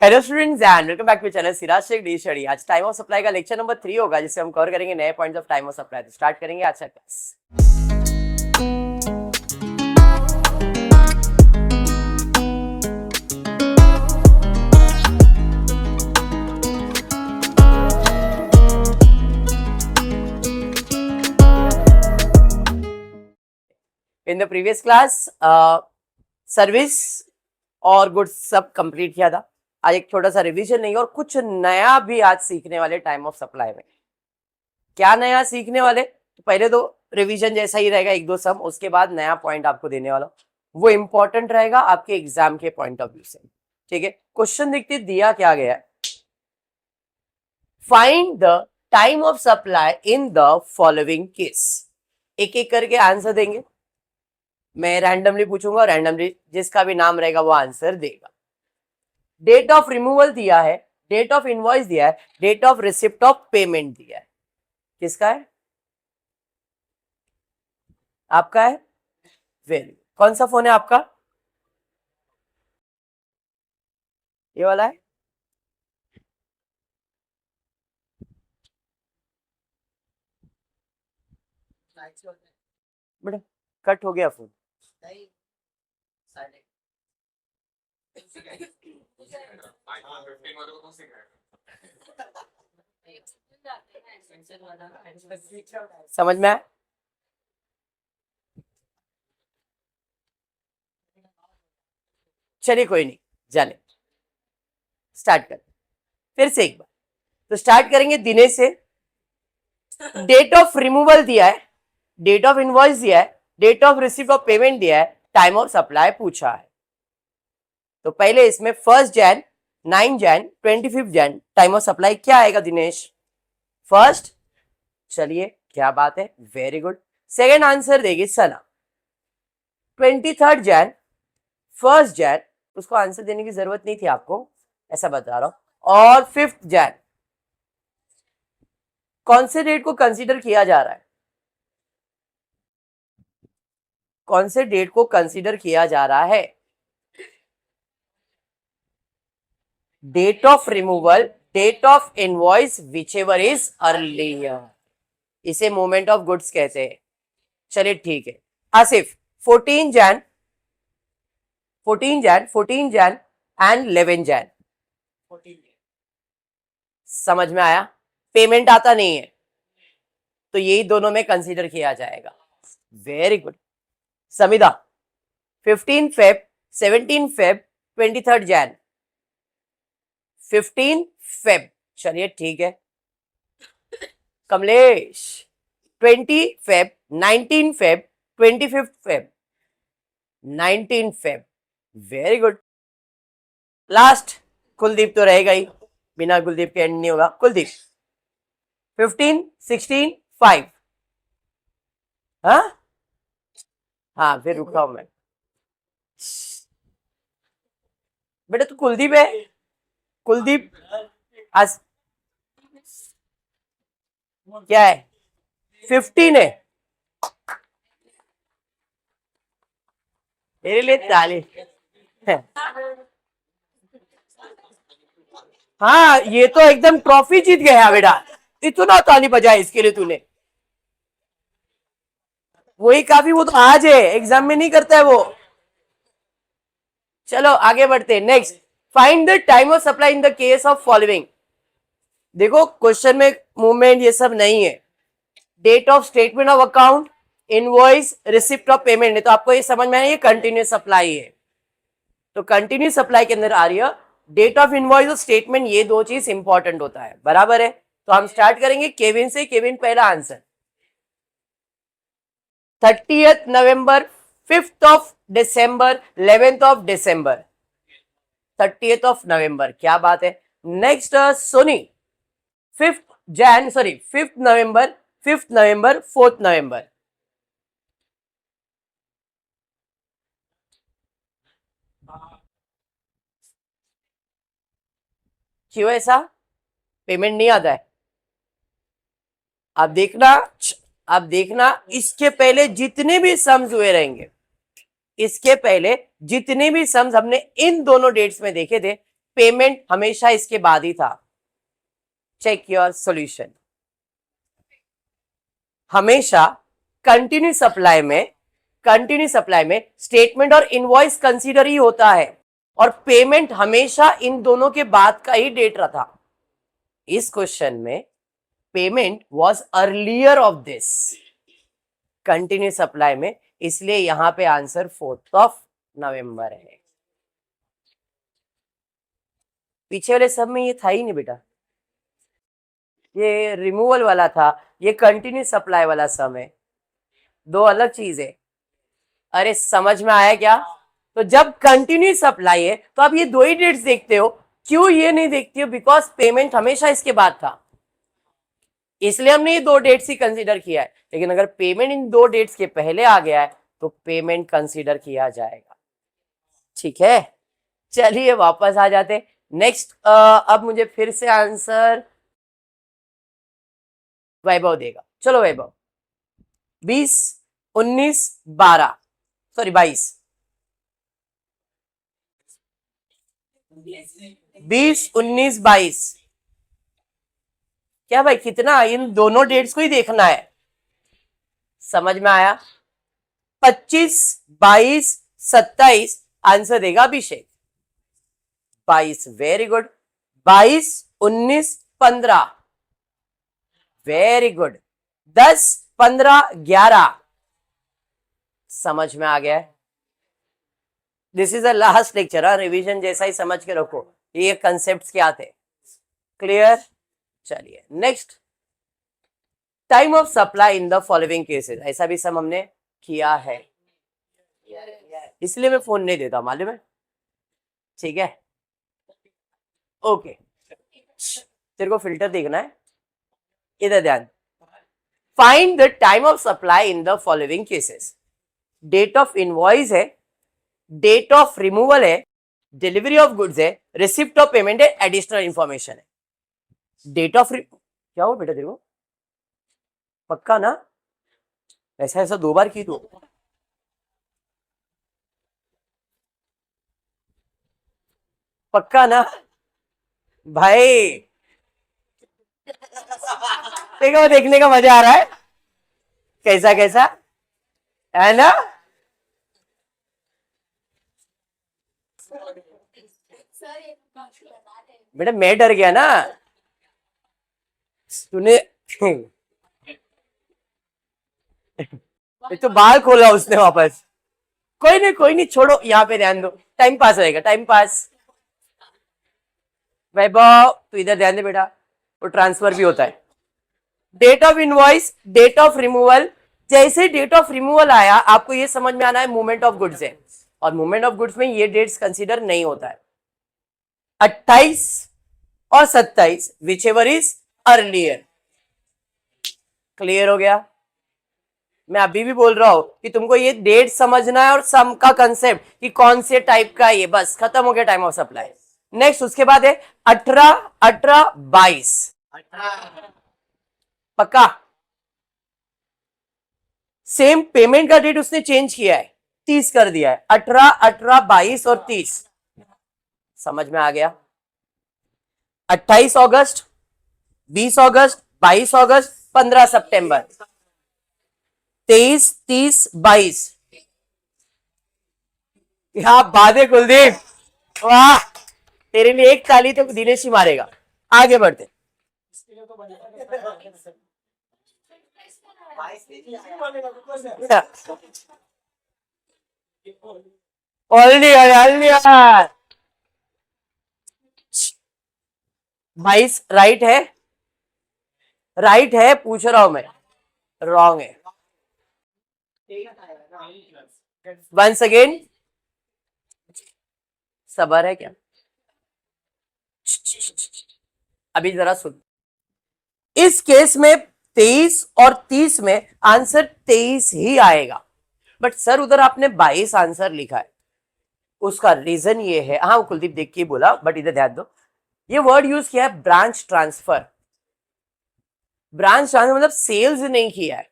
Hello students and welcome back to channel Siraj Shaikh the study. आज time of supply का lecture number 3 होगा, जिसे हम कवर करेंगे नए points of time of supply. तो स्टार्ट करेंगे आज का class. In the previous class service और गुड्स सब कंप्लीट किया था। आज एक छोटा सा रिवीजन नहीं और कुछ नया भी आज सीखने वाले टाइम ऑफ सप्लाई में। क्या नया सीखने वाले? तो पहले तो रिवीजन जैसा ही रहेगा, एक दो सम, उसके बाद नया पॉइंट आपको देने वाला, वो इंपॉर्टेंट रहेगा आपके एग्जाम के पॉइंट ऑफ व्यू से। ठीक है, क्वेश्चन देखते दिया क्या गया है। Find the time of supply in the following case. एक एक करके आंसर देंगे, मैं रैंडमली पूछूंगा, रैंडमली जिसका भी नाम रहेगा वो आंसर देगा। डेट ऑफ रिमूवल दिया है, डेट ऑफ इनवॉइस दिया है, date of receipt of payment दिया है। किसका है? आपका है। वेरी, कौन सा फोन है आपका? ये वाला है। बेटा कट हो गया फोन। समझ में आया? चलिए कोई नहीं, जाने स्टार्ट कर फिर से एक बार। तो स्टार्ट करेंगे दिनेश से। डेट ऑफ रिमूवल दिया है, डेट ऑफ इनवॉइस दिया है, date of receive of payment दिया है, टाइम ऑफ सप्लाई पूछा है। तो पहले इसमें 1 Jain, 9 Jain, 25 Jain, time of supply क्या आएगा दिनेश? फर्स्ट। चलिए क्या बात है, वेरी गुड। सेकेंड आंसर देगी सना। 23 जैन, 1 जैन, उसको आंसर देने की जरूरत नहीं थी आपको, ऐसा बता रहा हूं। और 5 जैन, कौन से डेट को कंसीडर किया जा रहा है? कौन से डेट को कंसीडर किया जा रहा है? Date of removal, date of invoice, whichever is earlier, इसे मोमेंट ऑफ गुड्स कहते हैं। चलिए ठीक है। Asif 14 Jan, 14 Jan, 14 Jan and 11 Jan. समझ में आया? पेमेंट आता नहीं है तो यही दोनों में कंसीडर किया जाएगा। Very good. Samidha 15 Feb, 17 Feb, 23 Jain, 15 Feb. चलिए ठीक है। Kamlesh 20 Feb, 19 Feb, 25 Feb, 19 Feb. Very good. Last Kuldeep तो रहेगा ही, बिना कुलदीप के एंड नहीं होगा। कुलदीप 15, 16, 5। हाँ फिर रुक रहा हूं मैं। बेटा तू कुलदीप है? कुलदीप आज क्या है? 15 है मेरे लिए 40। हाँ ये तो एकदम ट्रॉफी जीत गया बेटा, इतना ताली बजाया इसके लिए तूने। वही काफी, वो तो आज है, एग्जाम में नहीं करता है वो। चलो आगे बढ़ते हैं। Next, find the time of supply in the case of following. देखो क्वेश्चन में मूवमेंट ये सब नहीं है। Date of statement of account, invoice, receipt of payment है, तो आपको ये समझ में आया ये कंटिन्यूस सप्लाई है। तो कंटिन्यूस सप्लाई के अंदर आ रही है डेट ऑफ इनवॉइस और स्टेटमेंट, ये दो चीज इंपॉर्टेंट होता है, बराबर है। तो हम स्टार्ट करेंगे केविन से। केविन पहला answer 30th November, 5th of December, 11th of December. 30th of November, क्या बात है। Next Soni 5th Jan, sorry 5th November, 5th November, 4th November. क्यों ऐसा? पेमेंट नहीं आता है? अब देखना इसके पहले जितने भी सम्स हुए रहेंगे, इसके पहले जितने भी सम्स हमने इन दोनों डेट्स में देखे थे, पेमेंट हमेशा इसके बाद ही था। Check your solution. हमेशा कंटिन्यू सप्लाई में स्टेटमेंट और इनवॉइस कंसीडर ही होता है और पेमेंट हमेशा इन दोनों के बाद का ही डेट रहा था। इस क्वेश्चन में payment was earlier of this continue supply में, इसलिए यहां पे आंसर 4 नवंबर है। पीछे वाले सब में ये था ही नहीं बेटा, ये रिमूवल वाला था, ये कंटिन्यू सप्लाई वाला सम है, दो अलग चीज है। अरे समझ में आया क्या? तो जब कंटिन्यू सप्लाई है तो आप ये दो ही डेट्स देखते हो, क्यों ये नहीं देखते हो? बिकॉज पेमेंट हमेशा इसके बाद था, इसलिए हमने ये दो डेट्स ही कंसीडर किया है। लेकिन अगर पेमेंट इन दो डेट्स के पहले आ गया है तो पेमेंट कंसीडर किया जाएगा। ठीक है, चलिए वापस आ जाते नेक्स्ट। अब मुझे फिर से आंसर वैभव देगा। चलो वैभव, 20, 19, 12, सॉरी 22, 20, 19, 22। क्या भाई कितना? इन दोनों डेट्स को ही देखना है। समझ में आया? 25, 22, 27 आंसर देगा अभिषेक। 22 वेरी गुड, 22, 19, 15 वेरी गुड, 10, 15, 11 समझ में आ गया है। This is the last lecture, revision जैसा ही समझ के रखो, ये कंसेप्ट्स क्या थे। क्लियर? चलिए next, time of supply in the following cases. ऐसा भी सब हमने किया है, इसलिए मैं फोन नहीं देता, मालूम है? ठीक है, ओके। तेरे को फिल्टर देखना है, इधर ध्यान। Find the time of supply in the following cases. Date of invoice है, डेट ऑफ रिमूवल है, डिलीवरी ऑफ गुड्स है, रिसिप्ट ऑफ पेमेंट है, एडिशनल इंफॉर्मेशन है। डेट ऑफ क्या हो बेटा तेरे को? पक्का ना? ऐसा ऐसा 2 बार की तू? पक्का ना भाई? देखो देखने का मजा आ रहा है, कैसा कैसा है ना? बेटा मैं डर गया ना, तूने तो बाल खोला उसने वापस। कोई नहीं छोड़ो, यहाँ पे ध्यान दो, टाइम पास रहेगा, टाइम पास। वैभव तू इधर ध्यान दे बेटा, वो ट्रांसफर भी होता है। Date of invoice, date of removal, जैसे डेट ऑफ रिमूवल आया आपको ये समझ में आना है मूवमेंट ऑफ गुड्स है, और मूवमेंट ऑफ गुड्स में ये डेट्स कंसीडर नहीं होता है। 28 और 27 which ever is earlier. Clear हो गया? मैं अभी भी बोल रहा हूं कि तुमको ये डेट समझना है और सम का कंसेप्ट कि कौन से टाइप का, ये बस खत्म हो गया टाइम ऑफ सप्लाई। नेक्स्ट उसके बाद है 18, 18, 22। पक्का? सेम पेमेंट का डेट उसने चेंज किया है, 30 कर दिया है। 18, 18, 22 और 30 समझ में आ गया? 28 अगस्त, 20 अगस्त, 22 अगस्त, 15 सितंबर, 23, 30, 22। क्या बात है कुलदीप, वाह! तेरे लिए एक ताली तो दिनेश ही मारेगा। आगे बढ़ते। ऑलरेडी 22 राइट है? राइट है पूछ रहा हूं मैं, रॉन्ग है। वंस अगेन, सबर है क्या? अभी जरा सुन, इस केस में 23 और 30 में आंसर 23 ही आएगा, बट सर उधर आपने 22 आंसर लिखा है। उसका रीजन ये है, हाँ कुलदीप देख के बोला, बट इधर ध्यान दो, ये वर्ड यूज किया है ब्रांच ट्रांसफर। ब्रांच ट्रांसफर मतलब सेल्स नहीं किया है।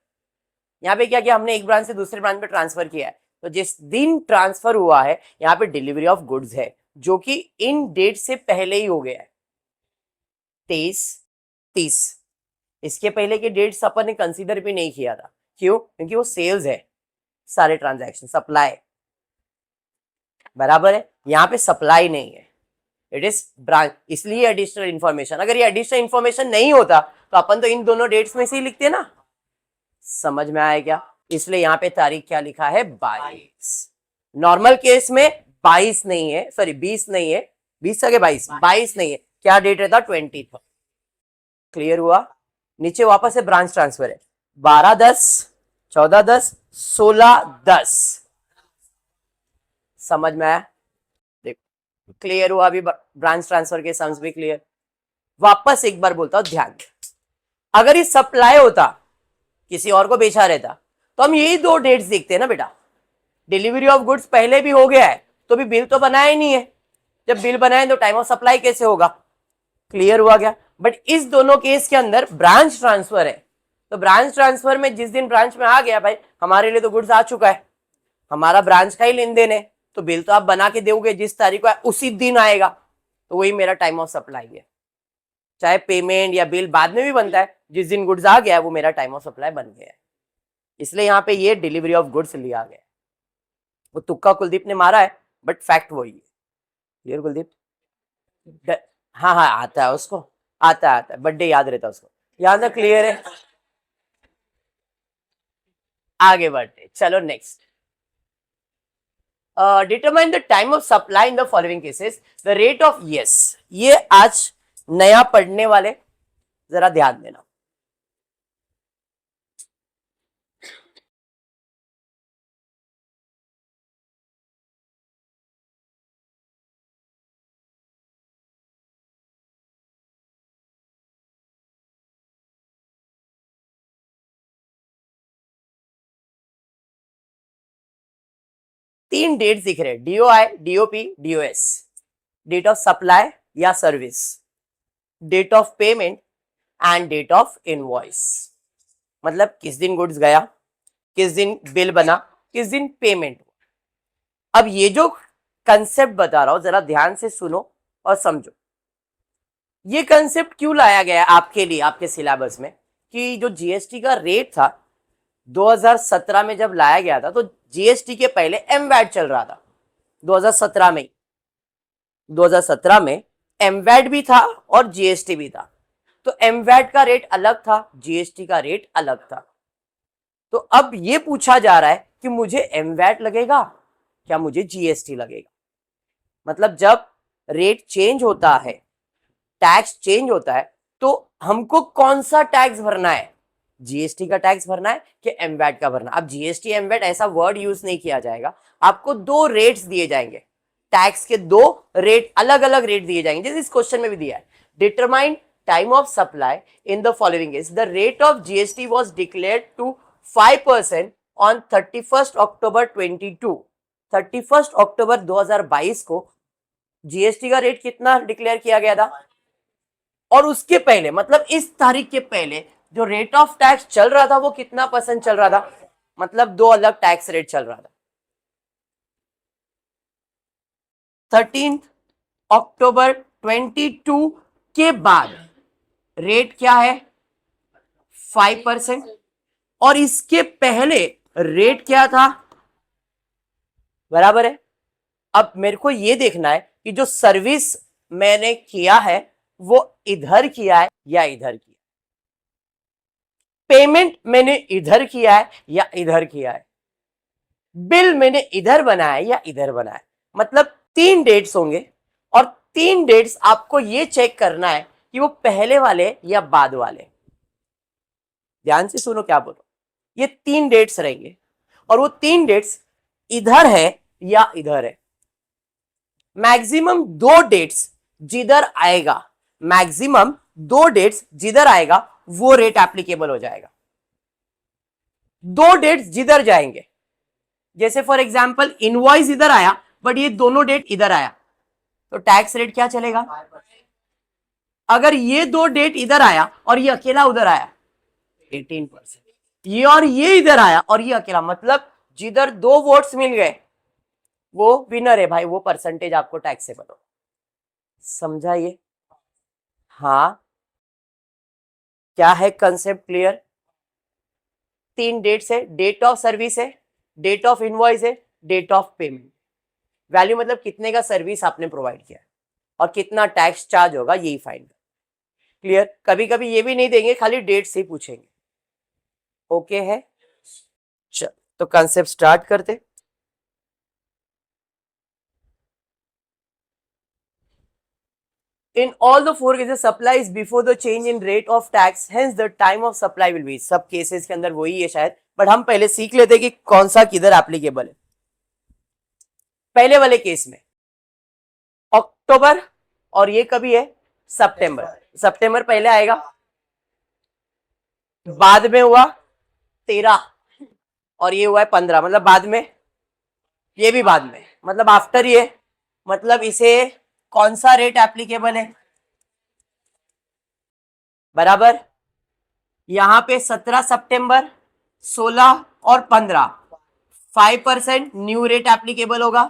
यहाँ पे क्या किया हमने, एक ब्रांच से दूसरे ब्रांच में ट्रांसफर किया है, तो जिस दिन ट्रांसफर हुआ है यहाँ पे डिलीवरी ऑफ गुड्स है, जो कि इन डेट से पहले ही हो गया है 23, 30। इसके पहले के डेट्स अपन ने कंसीडर भी नहीं किया था। क्यों? क्योंकि वो सेल्स है, सारे ट्रांजैक्शन सप्लाई बराबर है, यहाँ पे सप्लाई नहीं है, इट इज ब्रांच, इसलिए एडिशनल इंफॉर्मेशन। अगर ये एडिशनल इंफॉर्मेशन नहीं होता तो अपन तो इन दोनों डेट्स में से ही लिखते ना। समझ में आया क्या? इसलिए यहाँ पे तारीख क्या लिखा है? 22। नॉर्मल केस में 22 नहीं है, सॉरी 20 नहीं है, 20 आगे 22 नहीं है, क्या डेट रहता? 20। क्लियर हुआ? नीचे वापस से ब्रांच ट्रांसफर है, 12/10, 14/10, 16/10। समझ में आया? देखो क्लियर हुआ? अभी ब्रांच ट्रांसफर के सम्स भी क्लियर। वापस एक बार बोलता हूं, ध्यान। अगर ये सप्लाई होता, किसी और को बेचा रहता, तो हम यही दो डेट्स देखते हैं ना बेटा। डिलीवरी ऑफ गुड्स पहले भी हो गया है तो भी बिल तो बनाया ही नहीं है। जब बिल बनाए तो टाइम ऑफ सप्लाई कैसे होगा? क्लियर हुआ क्या? बट इस दोनों केस के अंदर ब्रांच ट्रांसफर है, तो ब्रांच ट्रांसफर में जिस दिन ब्रांच में आ गया भाई, हमारे लिए तो गुड्स आ चुका है, हमारा ब्रांच का ही लेन देन है, तो बिल तो आप बना के दोगे जिस तारीख को उसी दिन आएगा, तो वही मेरा टाइम ऑफ सप्लाई है। चाहे पेमेंट या बिल बाद में भी बनता है, जिस दिन गुड्स आ गया है वो मेरा टाइम ऑफ सप्लाई बन गया है। इसलिए यहाँ पे ये डिलीवरी ऑफ गुड्स लिया गया। वो तुक्का कुलदीप ने मारा है, बट फैक्ट वही है। क्लियर कुलदीप? हाँ हाँ आता है उसको, आता है बर्थडे याद रहता है उसको, याद है? क्लियर है? आगे बढ़ते, चलो next. Determine the time of supply in the following cases, the rate of, yes ये आज नया पढ़ने वाले जरा ध्यान देना। तीन डेट दिख रहे, DOI, DOP, DOS. Date of supply या service, date of payment and date of invoice. मतलब किस दिन गुड्स गया, किस दिन बिल बना, किस दिन पेमेंट। अब ये जो कंसेप्ट बता रहा हूं जरा ध्यान से सुनो और समझो। ये कंसेप्ट क्यों लाया गया है आपके लिए, आपके सिलेबस में, कि जो जीएसटी का रेट था 2017 में जब लाया गया था, तो जीएसटी के पहले एमवैट चल रहा था 2017 में। 2017 में एमवैट भी था और जीएसटी भी था, तो एमवैट का रेट अलग था, जीएसटी का रेट अलग था। तो अब ये पूछा जा रहा है कि मुझे एमवैट लगेगा क्या मुझे जीएसटी लगेगा। मतलब जब रेट चेंज होता है, टैक्स चेंज होता है, तो हमको कौन सा टैक्स भरना है? जीएसटी का टैक्स भरना है कि एमवैट का भरना? अब जीएसटी एमवैट ऐसा वर्ड यूज नहीं किया जाएगा, आपको दो रेट्स दिए जाएंगे, टैक्स के दो रेट, अलग अलग रेट दिए जाएंगे, जैसे इस क्वेश्चन में भी दिया है। Determine time of supply in the following is, the rate of GST was declared to 5% on 31 October 22। 31 October 2022 को जीएसटी का रेट कितना डिक्लेयर किया गया था? और उसके पहले, मतलब इस तारीख के पहले जो रेट ऑफ टैक्स चल रहा था वो कितना % चल रहा था? मतलब दो अलग टैक्स रेट चल रहा था। 13 अक्टूबर 22 के बाद रेट क्या है? 5%। और इसके पहले रेट क्या था? बराबर है। अब मेरे को यह देखना है कि जो सर्विस मैंने किया है वो इधर किया है या इधर किया, पेमेंट मैंने इधर किया है या इधर किया है, बिल मैंने इधर बनाया या इधर बनाया। मतलब तीन डेट्स होंगे और तीन डेट्स आपको ये चेक करना है कि वो पहले वाले या बाद वाले। ध्यान से सुनो क्या बोलो, ये तीन डेट्स रहेंगे और वो तीन डेट्स इधर है या इधर है। मैक्सिमम दो डेट्स जिधर आएगा, मैक्सिमम दो डेट्स जिधर आएगा वो रेट एप्लीकेबल हो जाएगा। दो डेट्स जिधर जाएंगे, जैसे फॉर एग्जांपल इनवॉइस इधर आया बट ये दोनों डेट इधर आया, तो टैक्स रेट क्या चलेगा? अगर ये दो डेट इधर आया और ये अकेला उधर आया, 18%। ये और ये इधर आया और ये अकेला, मतलब जिधर दो वोट्स मिल गए वो विनर है भाई, वो परसेंटेज आपको टैक्सेबल हो। समझा ये? हाँ, क्या है कंसेप्ट क्लियर? 3 डेट्स है, डेट ऑफ सर्विस है, डेट ऑफ इनवॉइस है, डेट ऑफ पेमेंट। वैल्यू मतलब कितने का सर्विस आपने प्रोवाइड किया और कितना टैक्स चार्ज होगा, यही फाइंड। क्लियर? कभी कभी ये भी नहीं देंगे, खाली डेट से पूछेंगे। ओके है? चल तो कंसेप्ट स्टार्ट करते। In all the 4 cases, supply is before the change in rate of tax, hence the time of supply will be। सब केसेस के अंदर वही है शायद, बट हम पहले सीख लेते कि कौन सा किधर एप्लीकेबल है। पहले वाले केस में अक्टूबर और ये कभी है सितंबर। सितंबर पहले आएगा, बाद में हुआ 13 और ये हुआ है 15, मतलब बाद में, ये भी बाद में, मतलब आफ्टर ये, मतलब इसे कौन सा रेट एप्लीकेबल है बराबर। यहां पे 17 सितंबर, 16 और 15 5% न्यू रेट एप्लीकेबल होगा।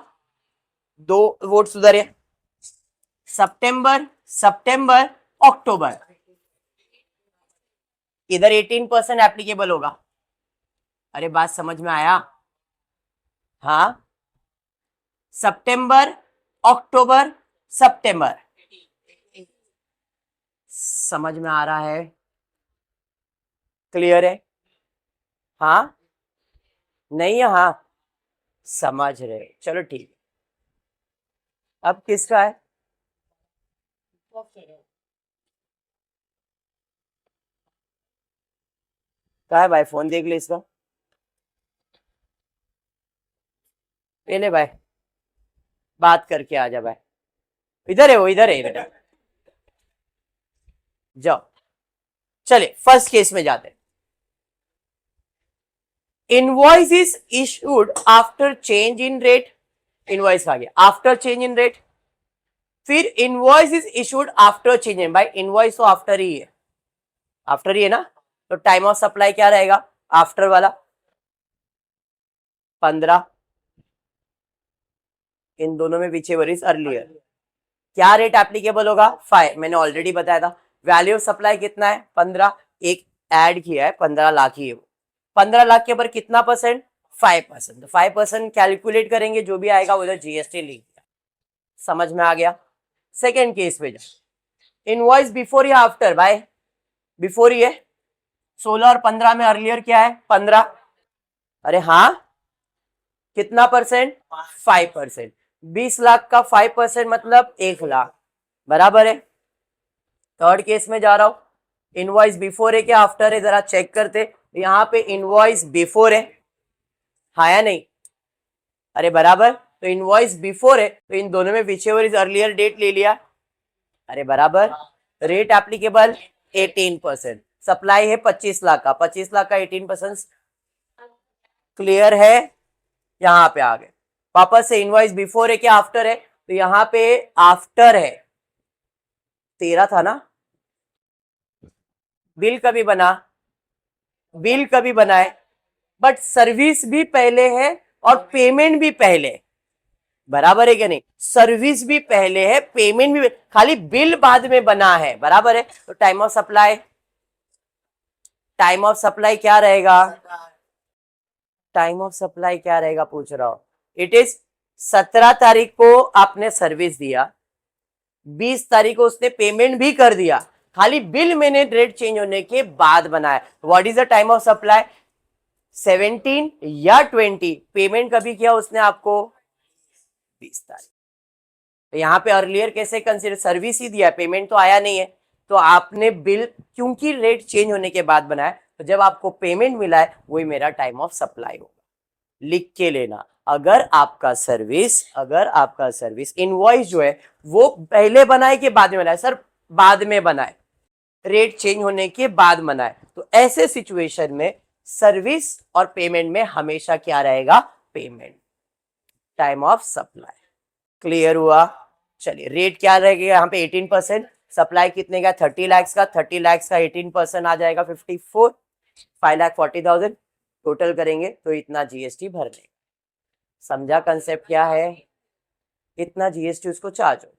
2 वोट सुधरे। सितंबर, सितंबर, अक्टूबर, इधर 18% एप्लीकेबल होगा। अरे बात समझ में आया? हाँ, सितंबर, अक्टूबर, सितंबर, समझ में आ रहा है? क्लियर है? हाँ नहीं, हाँ समझ रहे, चलो ठीक। अब किसका है? क्या है भाई, फोन देख ले इसका। ये ले भाई, बात करके आ जा भाई। इधर है वो, इधर है बेटा, जाओ। चले फर्स्ट केस में जाते। Invoice is issued after change in rate. Invoice आ गया आफ्टर चेंज इन रेट। फिर invoice is issued after change in, भाई इनवॉइस तो आफ्टर ही है, आफ्टर ही है ना, तो टाइम ऑफ सप्लाई क्या रहेगा आफ्टर वाला? 15। इन दोनों में विचेवर इज अर्लियर। क्या रेट एप्लीकेबल होगा? 5। मैंने ऑलरेडी बताया था। वैल्यू ऑफ सप्लाई कितना है? 15। एक ऐड किया है, 15 लाख ही है वो। 15 लाख के ऊपर कितना परसेंट? 5%। तो 5% कैलकुलेट करेंगे, जो भी आएगा उधर जीएसटी लिख दिया। समझ में आ गया? सेकेंड केस में जा। इनवॉइस बिफोर या आफ्टर? भाई बिफोर ही है। 16 और 15 में अर्लियर क्या है? 15। अरे हाँ, कितना परसेंट? 5%। 20 लाख का 5% मतलब 1 लाख, बराबर है। थर्ड केस में जा रहा हूं। इनवॉइस बिफोर है क्या आफ्टर है, जरा चेक करते। यहां पे इनवॉइस बिफोर है, हाँ या नहीं? अरे बराबर, तो इनवॉइस बिफोर है, तो इन दोनों में विचेवर इज अर्लियर डेट ले लिया। अरे बराबर, रेट एप्लीकेबल 18%। सप्लाई है 25 लाख का, 25 लाख का 18%। क्लियर है? यहां पे आ गए वापस से। इनवॉइस बिफोर है क्या आफ्टर है? तो यहां पे आफ्टर है। 13 था ना। बिल कभी बना? बिल कभी बनाए, बट सर्विस भी पहले है और पेमेंट भी पहले, बराबर है क्या नहीं? सर्विस भी पहले है, पेमेंट भी, खाली बिल बाद में बना है, बराबर है। तो time of supply, time of supply क्या रहेगा? टाइम ऑफ सप्लाई क्या रहेगा पूछ रहा हूं। इट इज 17 तारीख को आपने सर्विस दिया, 20 तारीख को उसने पेमेंट भी कर दिया, खाली बिल मैंने रेट चेंज होने के बाद बनाया। What is the time of supply? 17 या 20। पेमेंट कभी किया उसने आपको? 20 तारीख। तो यहाँ पे अर्लियर कैसे कंसीडर? सर्विस ही दिया, पेमेंट तो आया नहीं है, तो आपने बिल क्योंकि रेट चेंज होने के बाद बनाया, तो जब आपको पेमेंट मिला है वही मेरा टाइम ऑफ सप्लाई होगा। लिख के लेना। अगर आपका सर्विस इनवॉइस जो है वो पहले बनाए कि बाद में बनाए? सर बाद में बनाए, रेट चेंज होने के बाद बनाए, तो ऐसे सिचुएशन में सर्विस और पेमेंट में हमेशा क्या रहेगा? Payment, time of supply. Clear हुआ? चलिए रेट क्या रहेगा यहाँ पे? 18%। सप्लाई कितने का? 30 लाख का। 30 लाख का 18% आ जाएगा 54, 5,40,000। टोटल करेंगे तो इतना जीएसटी भर देगा। समझा कंसेप्ट क्या है? इतना जीएसटी उसको चार्ज हो।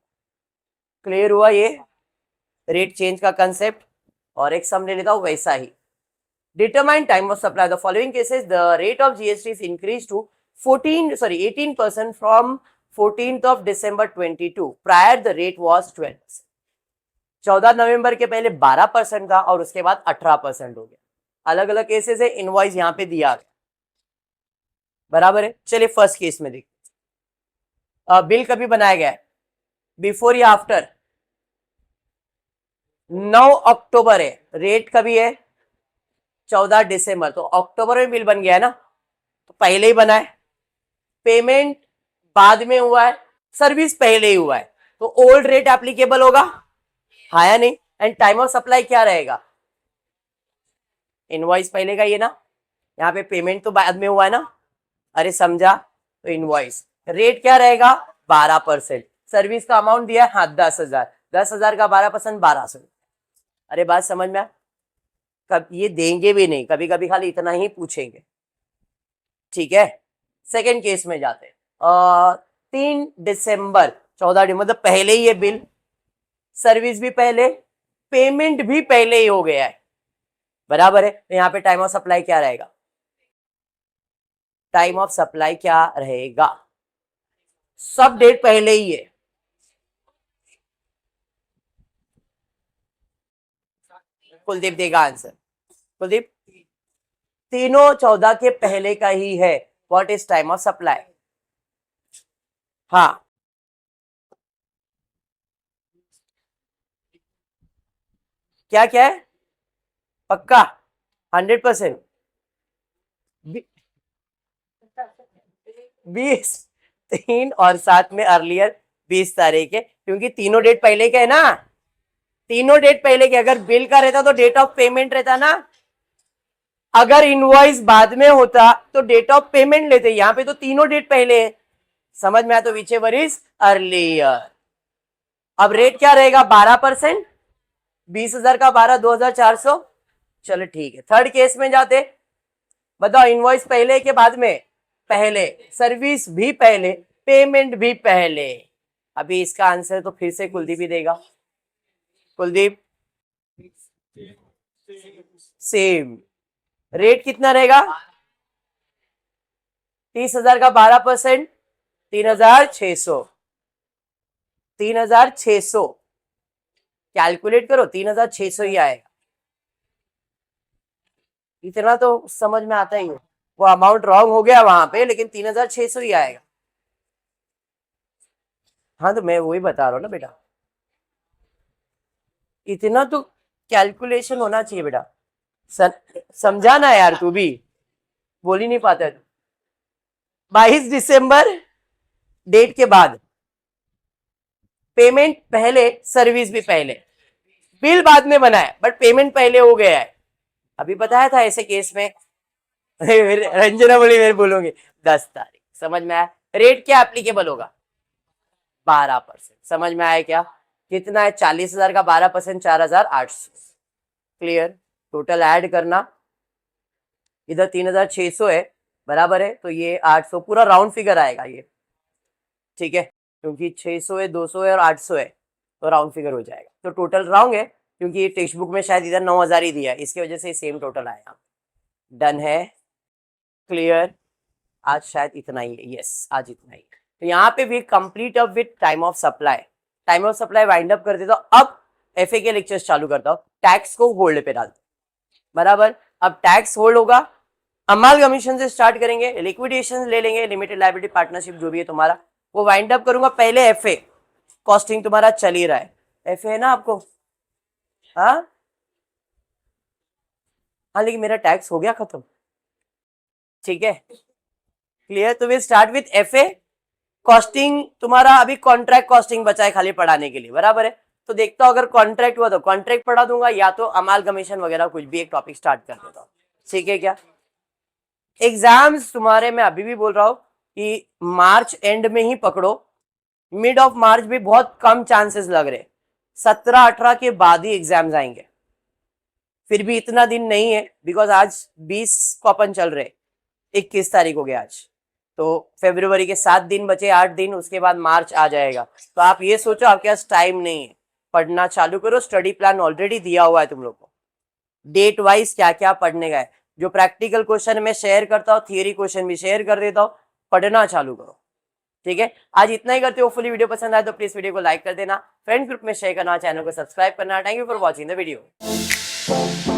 क्लियर हुआ ये रेट चेंज का कंसेप्ट? और एक सम ले लेता हूं वैसा ही। Determine time of supply the following cases the rate of GST is increase to 18% from 14th of December 22. Prior the rate was 12%। 14 नवंबर के पहले 12% था और उसके बाद 18% हो गया। अलग अलग केसेस है, इनवॉइस यहाँ पे दिया गया, बराबर है। चलिए फर्स्ट केस में देखिए, बिल कभी बनाया गया है, बिफोर या आफ्टर? 9 अक्टूबर है, रेट कभी है? 14 दिसंबर, तो अक्टूबर में बिल बन गया है ना, तो पहले ही बना है। पेमेंट बाद में हुआ है, सर्विस पहले ही हुआ है, तो ओल्ड रेट एप्लीकेबल होगा, हाँ या नहीं? एंड टाइम ऑफ सप्लाई क्या रहेगा? इनवॉइस पहले का ये ना, यहाँ पे पेमेंट तो बाद में हुआ है ना, अरे समझा? तो इनवॉइस रेट क्या रहेगा? 12%। सर्विस का अमाउंट दिया है, हाँ 10,000, 10,000 का 12% 1200। अरे बात समझ में? कब ये देंगे भी नहीं, कभी कभी खाली इतना ही पूछेंगे, ठीक है। सेकेंड केस में जाते हैं, 3 दिसंबर 14 मतलब पहले ही ये बिल, सर्विस भी पहले, पेमेंट भी पहले ही हो गया है, बराबर है। तो यहाँ पे टाइम ऑफ सप्लाई क्या रहेगा? टाइम ऑफ सप्लाई क्या रहेगा? सब डेट पहले ही है, कुलदीप देगा आंसर। कुलदीप, तीनों 14 के पहले का ही है। What is time of supply? हाँ, क्या क्या है? पक्का 100%? 20, 3 और 7 में अर्लियर 20 तारीख है, क्योंकि तीनों डेट पहले के है ना, तीनों डेट पहले के। अगर बिल का रहता तो डेट ऑफ पेमेंट रहता ना, अगर इनवॉइस बाद में होता तो डेट ऑफ पेमेंट लेते, यहां पे तो तीनों डेट पहले है। समझ में आया? तो विच एवर इज अर्लियर। अब रेट क्या रहेगा? 12%, 20,000 का 12, 2,400। चलो ठीक है, थर्ड केस में जाते। बताओ इनवॉइस पहले के बाद में? पहले, सर्विस भी पहले, पेमेंट भी पहले। अभी इसका आंसर तो फिर से कुलदीप ही देगा। कुलदीप, सेम रेट कितना रहेगा? 30,000 का 12%, 3,600, 3,600 कैलकुलेट करो, 3,600 ही आएगा। इतना तो समझ में आता ही है, वो अमाउंट रॉन्ग हो गया वहां पे, लेकिन 3,600 ही आएगा। हाँ तो मैं वही बता रहा हूँ ना बेटा, इतना तो कैलकुलेशन होना चाहिए बेटा। समझा ना यार, तू भी बोल ही नहीं पाता है। 22 दिसंबर डेट के बाद, पेमेंट पहले, सर्विस भी पहले, बिल बाद में बना है बट पेमेंट पहले हो गया है। अभी बताया था ऐसे केस में। रंजना बोली मैं बोलूंगी 10 तारीख। समझ में आया? रेट क्या एप्लीकेबल होगा? 12%। समझ में आया क्या? कितना है? 40,000 का 12%, 4,800। क्लियर? टोटल ऐड करना, इधर 3,600 है, बराबर है, तो ये 800 पूरा राउंड फिगर आएगा ये, ठीक है, क्योंकि 600 है, 200 है और 800 है, तो राउंड फिगर हो जाएगा। तो टोटल राउंड है, क्योंकि टेक्स्ट बुक में शायद इधर 9,000 ही दिया है, इसकी वजह से सेम टोटल आएगा। डन है? क्लियर? आज शायद इतना ही है, यस आज इतना ही। तो यहाँ पे भी complete up with time of supply. Time of supply wind up कर देता हूँ। अब एफए के लेक्चर्स चालू करता हूँ। टैक्स को होल्ड पे डालते, बराबर। अब टैक्स होल्ड होगा, अमालगमेशन से स्टार्ट करेंगे, लिक्विडेशन ले लेंगे, लिमिटेड लायबिलिटी पार्टनरशिप जो भी है तुम्हारा, वो वाइंड अप करूंगा। पहले एफए, कॉस्टिंग तुम्हारा चल ही रहा है, एफए है ना आपको? हाँ हाँ, लेकिन मेरा टैक्स हो गया खत्म, ठीक है, क्लियर। तो we start with FA. Costing तुम्हारा अभी कॉन्ट्रैक्ट कॉस्टिंग बचा है खाली पढ़ाने के लिए, बराबर है। तो देखता हूं अगर कॉन्ट्रैक्ट हुआ तो कॉन्ट्रैक्ट पढ़ा दूंगा, या तो अमालगमेशन वगैरह कुछ भी एक टॉपिक स्टार्ट कर देता हूं, ठीक है क्या? एग्जाम्स तुम्हारे, मैं अभी भी बोल रहा हूं कि मार्च एंड में ही पकड़ो, मिड ऑफ मार्च भी बहुत कम चांसेस लग रहे, 17-18 के बाद ही एग्जाम्स आएंगे। फिर भी इतना दिन नहीं है, बिकॉज आज 20 को अपन चल रहे, 21 तारीख हो गया आज, तो फरवरी के 7 दिन बचे, 8 दिन, उसके बाद मार्च आ जाएगा। तो आप ये सोचो आपके पास टाइम नहीं है, पढ़ना चालू करो। स्टडी प्लान ऑलरेडी दिया हुआ है तुम लोग को, डेट वाइज क्या क्या पढ़ने का है। जो प्रैक्टिकल क्वेश्चन मैं शेयर करता हूँ, थियरी क्वेश्चन भी शेयर कर देता हूँ, पढ़ना चालू करो। ठीक है, आज इतना ही करते हो। फुली वीडियो पसंद आए तो प्लीज वीडियो को लाइक कर देना, फ्रेंड ग्रुप में शेयर करना, चैनल को सब्सक्राइब करना। Thank you for watching the video.